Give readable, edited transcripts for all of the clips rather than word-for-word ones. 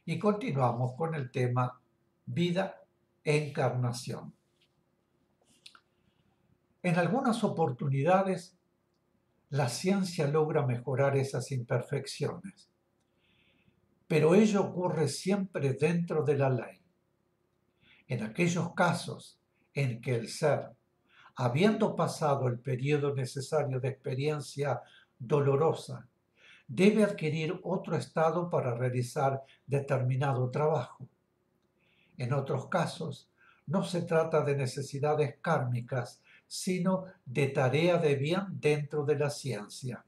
Y continuamos con el tema vida, encarnación. En algunas oportunidades, la ciencia logra mejorar esas imperfecciones, pero ello ocurre siempre dentro de la ley. En aquellos casos en que el ser, habiendo pasado el periodo necesario de experiencia dolorosa, debe adquirir otro estado para realizar determinado trabajo. En otros casos, no se trata de necesidades kármicas, sino de tarea de bien dentro de la ciencia,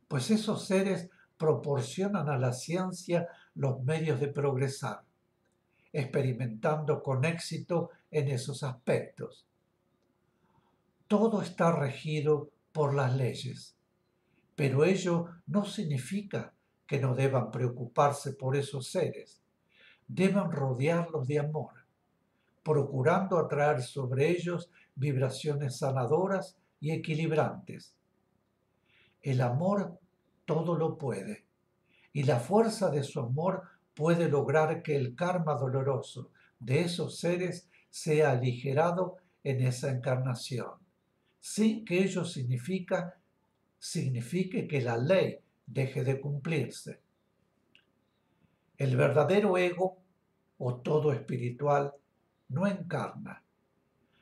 pues esos seres proporcionan a la ciencia los medios de progresar, experimentando con éxito en esos aspectos. Todo está regido por las leyes, pero ello no significa que no deban preocuparse por esos seres. Deben rodearlos de amor, procurando atraer sobre ellos vibraciones sanadoras y equilibrantes. El amor todo lo puede, y la fuerza de su amor puede lograr que el karma doloroso de esos seres sea aligerado en esa encarnación, sin que ello signifique que la ley deje de cumplirse. El verdadero ego o todo espiritual no encarna.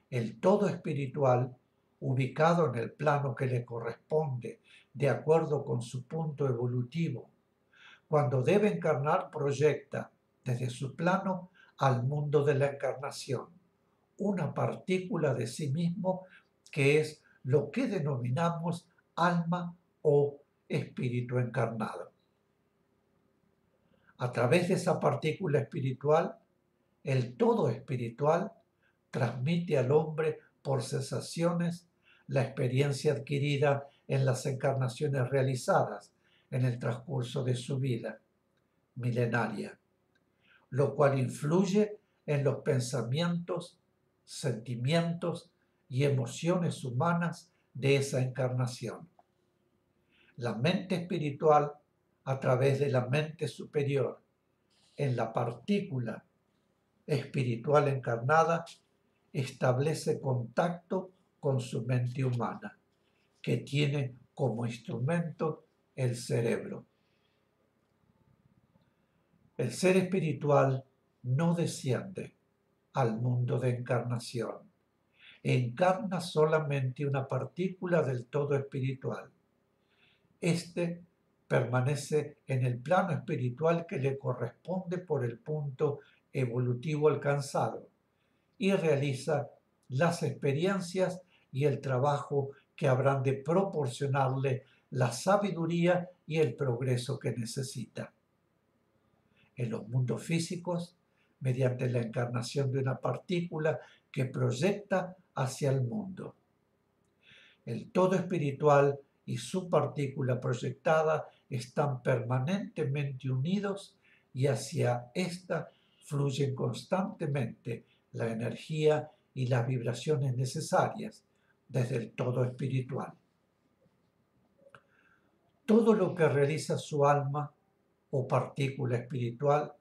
El todo espiritual, ubicado en el plano que le corresponde de acuerdo con su punto evolutivo, cuando debe encarnar proyecta desde su plano al mundo de la encarnación una partícula de sí mismo que es lo que denominamos alma o espíritu encarnado. A través de esa partícula espiritual, el todo espiritual transmite al hombre por sensaciones la experiencia adquirida en las encarnaciones realizadas en el transcurso de su vida milenaria, lo cual influye en los pensamientos, sentimientos y emociones humanas de esa encarnación. La mente espiritual, a través de la mente superior, en la partícula espiritual encarnada, establece contacto con su mente humana, que tiene como instrumento el cerebro. El ser espiritual no desciende al mundo de encarnación. Encarna solamente una partícula del todo espiritual. Este permanece en el plano espiritual que le corresponde por el punto evolutivo alcanzado y realiza las experiencias y el trabajo que habrán de proporcionarle la sabiduría y el progreso que necesita. En los mundos físicos, mediante la encarnación de una partícula que proyecta hacia el mundo. El todo espiritual y su partícula proyectada están permanentemente unidos y hacia ésta fluyen constantemente la energía y las vibraciones necesarias desde el todo espiritual. Todo lo que realiza su alma o partícula espiritual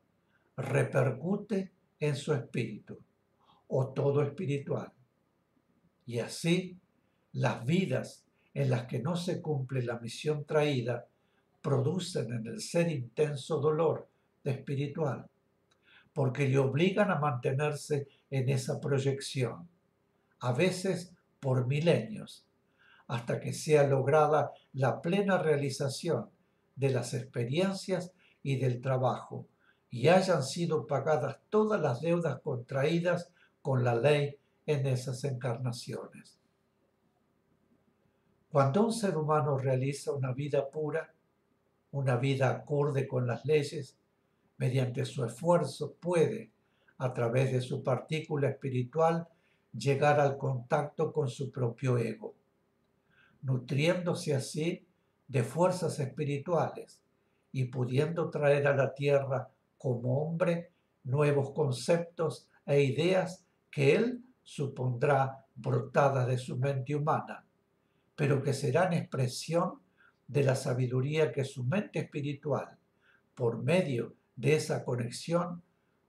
repercute en su espíritu o todo espiritual. Y así, las vidas en las que no se cumple la misión traída producen en el ser intenso dolor espiritual, porque le obligan a mantenerse en esa proyección, a veces por milenios, hasta que sea lograda la plena realización de las experiencias y del trabajo, y hayan sido pagadas todas las deudas contraídas con la ley en esas encarnaciones. Cuando un ser humano realiza una vida pura, una vida acorde con las leyes, mediante su esfuerzo puede, a través de su partícula espiritual, llegar al contacto con su propio ego, nutriéndose así de fuerzas espirituales y pudiendo traer a la tierra como hombre nuevos conceptos e ideas que él supondrá brotadas de su mente humana, pero que serán expresión de la sabiduría que su mente espiritual, por medio de esa conexión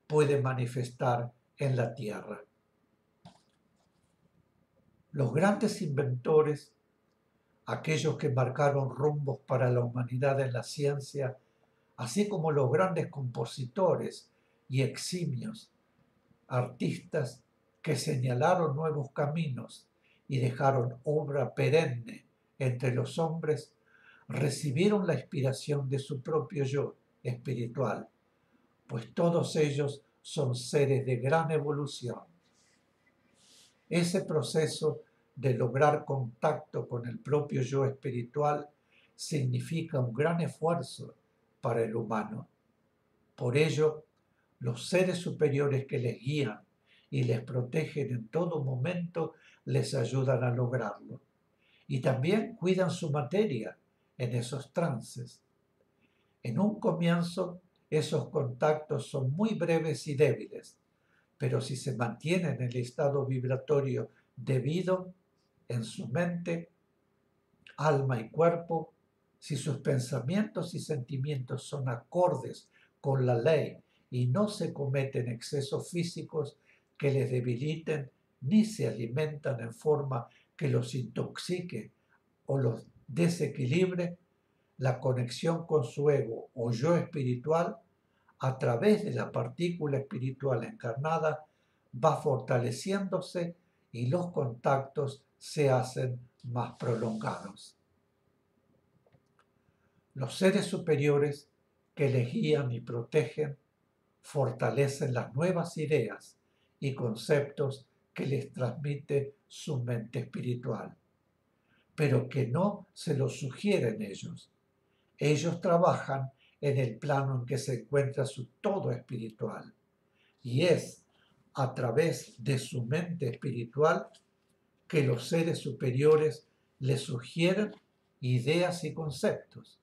puede manifestar en la Tierra. Los grandes inventores, aquellos que marcaron rumbos para la humanidad en la ciencia, así como los grandes compositores y eximios artistas que señalaron nuevos caminos y dejaron obra perenne entre los hombres, recibieron la inspiración de su propio yo espiritual, pues todos ellos son seres de gran evolución. Ese proceso de lograr contacto con el propio yo espiritual significa un gran esfuerzo para el humano. Por ello, los seres superiores que les guían y les protegen en todo momento les ayudan a lograrlo. Y también cuidan su materia en esos trances. En un comienzo, esos contactos son muy breves y débiles, pero si se mantienen en el estado vibratorio debido en su mente, alma y cuerpo, si sus pensamientos y sentimientos son acordes con la ley y no se cometen excesos físicos que les debiliten ni se alimentan en forma que los intoxique o los desequilibre, la conexión con su ego o yo espiritual a través de la partícula espiritual encarnada va fortaleciéndose y los contactos se hacen más prolongados. Los seres superiores que les guían y protegen fortalecen las nuevas ideas y conceptos que les transmite su mente espiritual, pero que no se los sugieren ellos. Ellos trabajan en el plano en que se encuentra su todo espiritual, y es a través de su mente espiritual que los seres superiores les sugieren ideas y conceptos,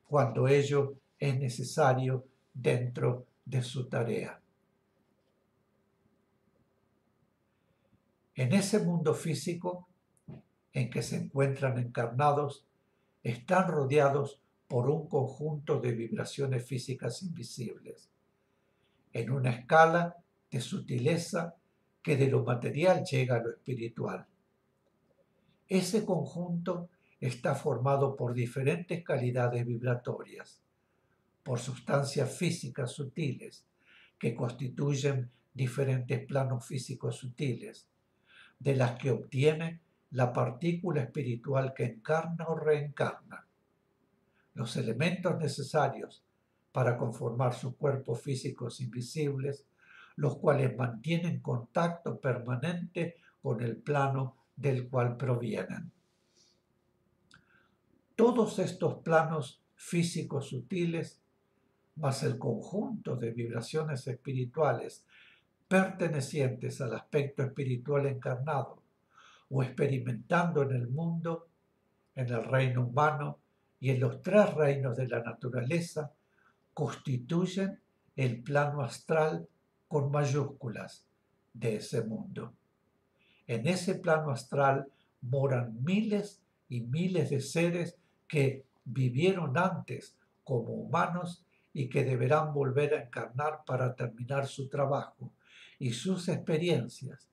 cuando ello es necesario dentro de su tarea. En ese mundo físico en que se encuentran encarnados, están rodeados por un conjunto de vibraciones físicas invisibles, en una escala de sutileza que de lo material llega a lo espiritual. Ese conjunto está formado por diferentes calidades vibratorias, por sustancias físicas sutiles que constituyen diferentes planos físicos sutiles, de las que obtiene la partícula espiritual que encarna o reencarna. Los elementos necesarios para conformar sus cuerpos físicos invisibles, los cuales mantienen contacto permanente con el plano del cual provienen. Todos estos planos físicos sutiles, más el conjunto de vibraciones espirituales pertenecientes al aspecto espiritual encarnado o experimentando en el mundo, en el reino humano y en los tres reinos de la naturaleza, constituyen el plano astral con mayúsculas de ese mundo. En ese plano astral moran miles y miles de seres que vivieron antes como humanos y que deberán volver a encarnar para terminar su trabajo y sus experiencias,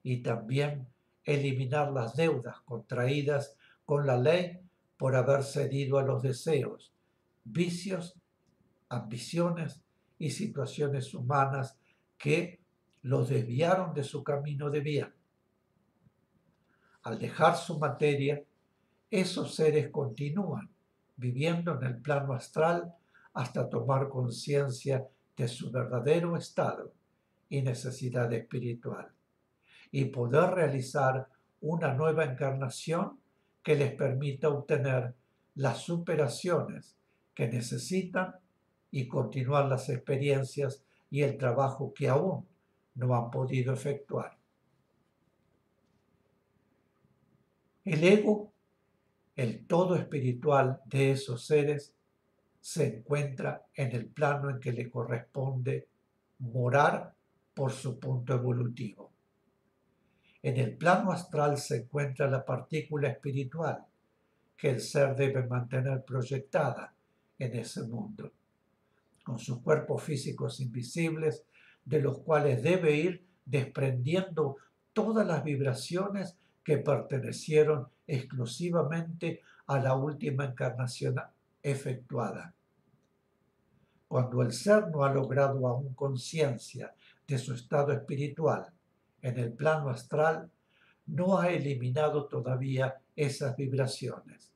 y también eliminar las deudas contraídas con la ley por haber cedido a los deseos, vicios, ambiciones y situaciones humanas que los desviaron de su camino de bien. Al dejar su materia, esos seres continúan viviendo en el plano astral hasta tomar conciencia de su verdadero estado y necesidad espiritual, y poder realizar una nueva encarnación que les permita obtener las superaciones que necesitan y continuar las experiencias y el trabajo que aún no han podido efectuar. El ego, el todo espiritual de esos seres, se encuentra en el plano en que le corresponde morar por su punto evolutivo. En el plano astral se encuentra la partícula espiritual que el ser debe mantener proyectada en ese mundo. con sus cuerpos físicos invisibles, de los cuales debe ir desprendiendo todas las vibraciones que pertenecieron exclusivamente a la última encarnación efectuada. Cuando el ser no ha logrado aún conciencia de su estado espiritual en el plano astral, no ha eliminado todavía esas vibraciones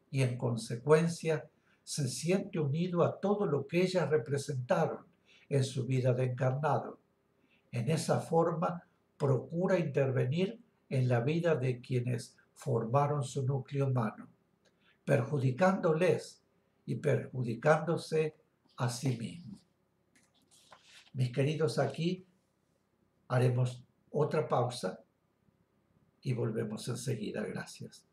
y en consecuencia se siente unido a todo lo que ellas representaron en su vida de encarnado. En esa forma procura intervenir en la vida de quienes formaron su núcleo humano, perjudicándoles y perjudicándose a sí mismo. Mis queridos, aquí haremos otra pausa y volvemos enseguida. Gracias.